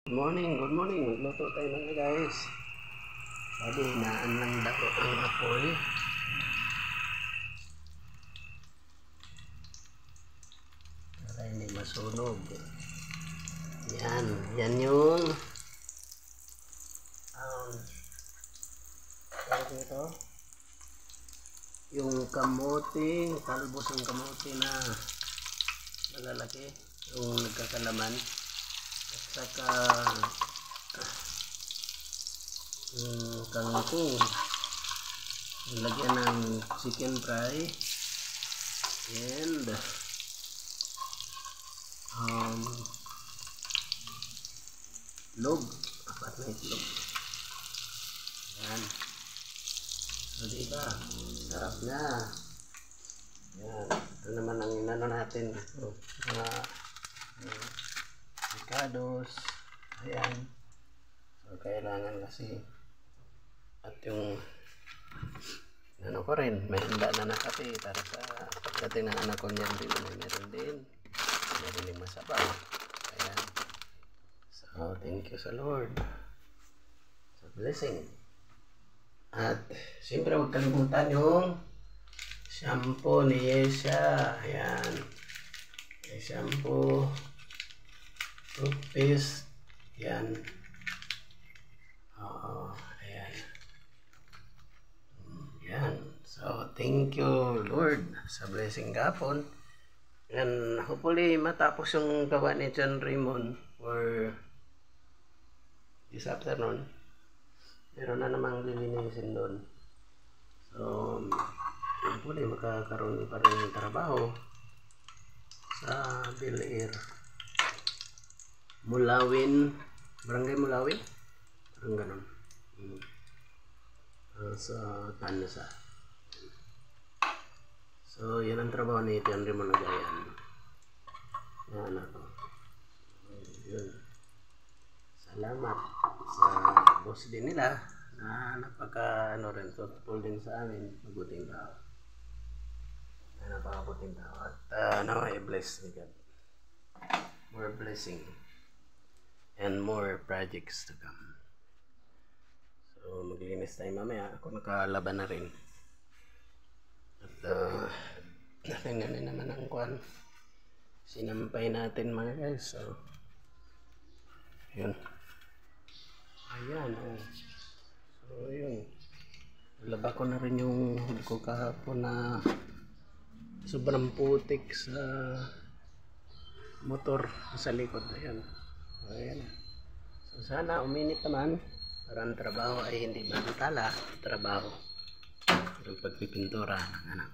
Good morning. Magluto tayo na guys. Sabi, inaan ng dako ang apoy. Para hindi masunog. Yan yung tawag nito. Yung kamote, talbos ng kamote na malalaki, yung nagkakalaman. At saka kangkong, lagyan ng chicken fry and itlog, 4 na itlog. Yan. So diba, sarap na. Yan. Ito naman ang inano natin. Mga avocados. Ayan. So kailangan kasi. At yung ano ko rin, may handa na nakape para sa pagdating ng anak ko niyan din. Meron din. Meron din masabaw. Ayan. So thank you sa Lord. Sa blessing. At siyempre huwag kalimutan yung shampoo ni Yesha. Ayan. May shampoo. Toothpaste. Ayan. Ayan. Ayan. So, thank you Lord sa blessing gapon. And hopefully matapos yung gawa ni John Raymond for this afternoon. Meron na namang lilinisin doon. So, hopefully makakaroon pa rin ng trabaho sa Bel Air. Mulawin, Barangay Mulawin, parang ganun. Sa Tanasa. So yan ang trabaho ni John Raymond Nagayan na anak ko. Yun. Salamat sa boss din nila na napaka rin, thoughtful din sa amin, mabuting tao. Napakabuting tao. At now I bless ni God. More blessing and more projects to come. So maglinis tayo mamaya. Ako nakalaban na rin. At tingnan naman ang kwan. Sinampay natin mga guys. So yun. Ayan. So yun. Laba ko na rin yung hood ko kahapon na sobrang putik sa motor sa likod. Ayan. Ayan. So sana uminit naman para ang trabaho ay hindi magtala trabaho. Yung pagpipintura ng anak.